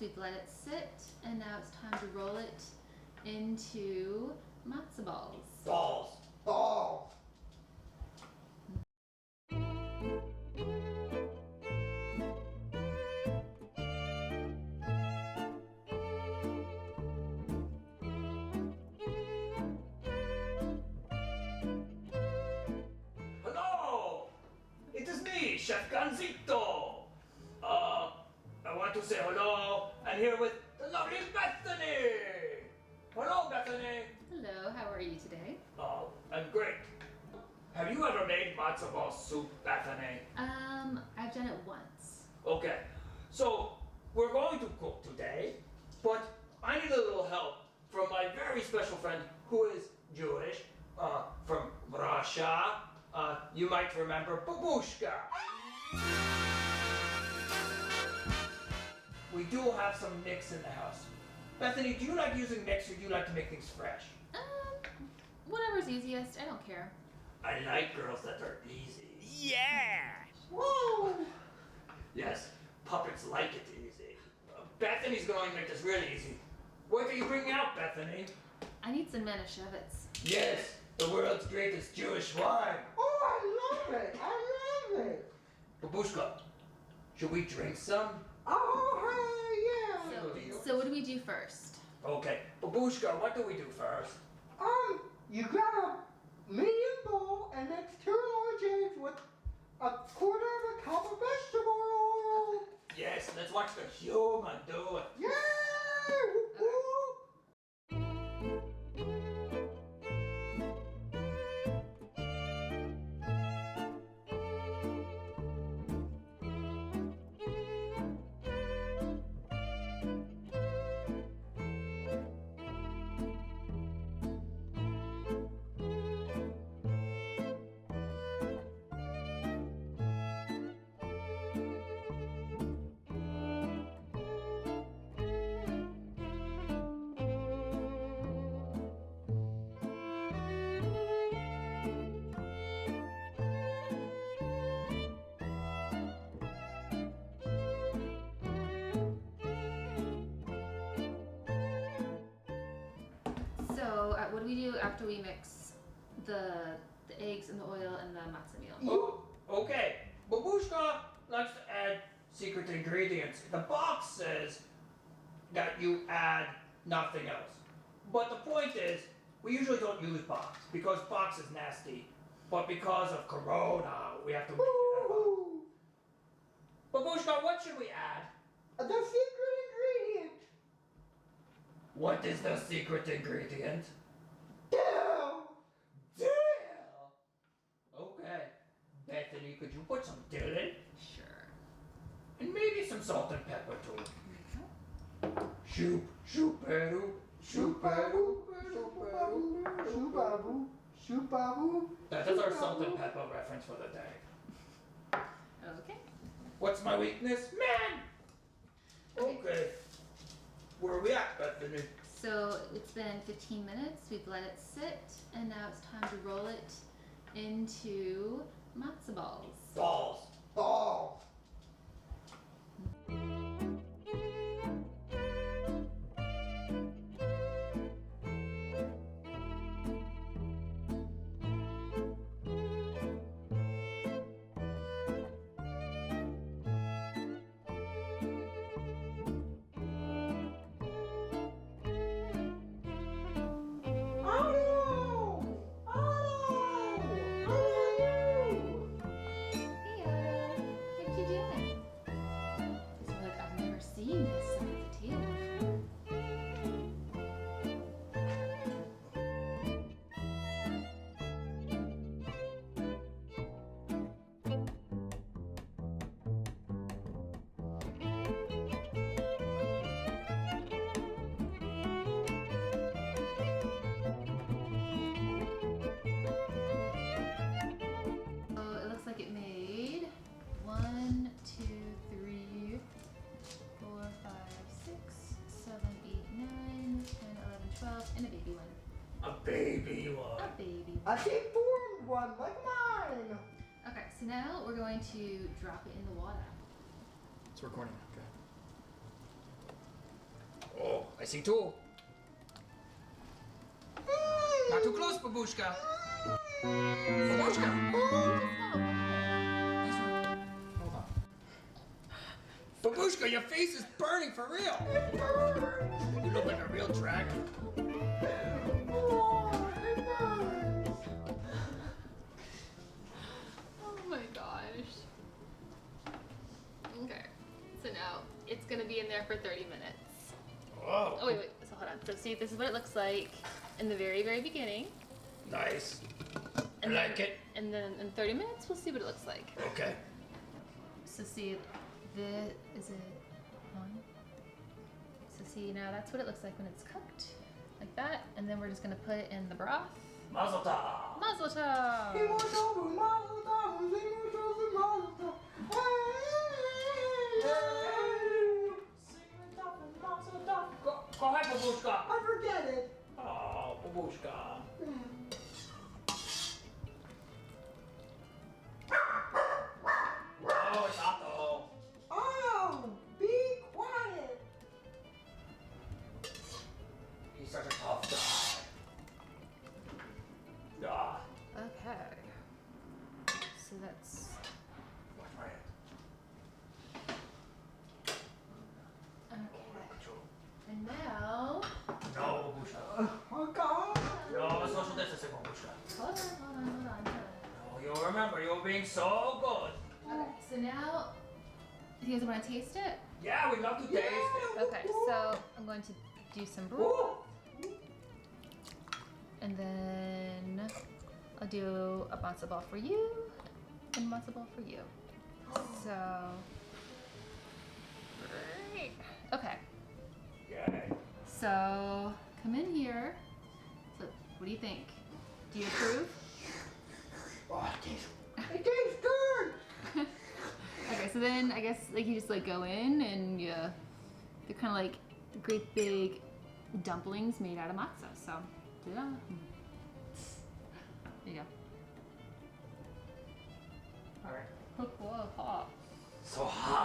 we've let it sit, and now it's time to roll it into matzo balls. Balls. Hello! It is me, Chef Ganzito. I want to say hello. I'm here with the lovely Bethany. Hello, Bethany. Hello, how are you today? Oh, I'm great. Have you ever made matzo ball soup, Bethany? I've done it once. Okay, so we're going to cook today, but I need a little help from my very special friend who is Jewish, from Russia. You might remember Babushka. We do have some mix in the house. Bethany, do you like using mix or do you like to make things fresh? Whatever's easiest, I don't care. I like girls that are easy. Yeah! Woo! Yes, puppets like it easy. Bethany's going to make this really easy. What are you bringing out, Bethany? I need some Manischewitz. Yes, the world's greatest Jewish wine. Oh, I love it. Babushka, should we drink some? Oh, hey, yeah. So what do we do first? Okay, Babushka, what do we do first? You grab a medium bowl and mix 2 large eggs with a quarter of a cup of vegetable oil. Yes, let's watch the human do it. Yeah! Whoop, whoop. So what do we do after we mix the eggs and the oil and the matzo meal? Oh, okay, Babushka likes to add secret ingredients. The box says that you add nothing else. But the point is, we usually don't use box because box is nasty. But because of Corona, we have to make it at home. Woo! Babushka, what should we add? The secret ingredient. What is the secret ingredient? Dill. Dill! Okay. Bethany, could you put some dill in? Sure. And maybe some salt and pepper too. Shoop, shooparoo, shooparoo, shooparoo, shooparoo. Shoo-ba-boo. That is our salt and pepper reference for the day. Okay. What's my weakness? Man! Okay. Where are we at, Bethany? So it's been 15 minutes, we've let it sit, and now it's time to roll it into matzo balls. Balls. And a baby one. A baby one. A baby. A deformed one like mine. Okay, so now we're going to drop it in the water. It's recording. Okay. I see two. Not too close, Babushka. Babushka. Hold on. Babushka, your face is burning for real. You look like a real dragon. Oh my gosh. Okay. So now it's gonna be in there for 30 minutes. Whoa. Oh wait. So hold on. So see, this is what it looks like in the very, very beginning. Nice. I And like then, it. And then in 30 minutes, we'll see what it looks like. Okay. So see, is it on? So see, now that's what it looks like when it's cooked, like that. And then we're just gonna put it in the broth. Mazel tov. Mazel tov! Go ahead, Babushka. I forget it. Oh, Babushka. Oh, it's hot though. Oh, be quiet. He's such a tough guy. Ah. Okay. So that's. Watch my hand. Okay. And now. No, Babushka. Oh God. No social distancing, Babushka. Hold on. No, you'll remember, you're being so good. Okay, so now. Do you guys want to taste it? Yeah, we love to taste it. Okay, so I'm going to do some broth. And then I'll do a matzo ball for you and a matzo ball for you. So, great. Okay, Yay. so come in here. So, what do you think? Do you approve? Oh, it tastes good. Okay, so then I guess like you just like go in and they're kind of like great big dumplings made out of matzo. So, ta-da. There you go. All right. Whoa, hot. So hot.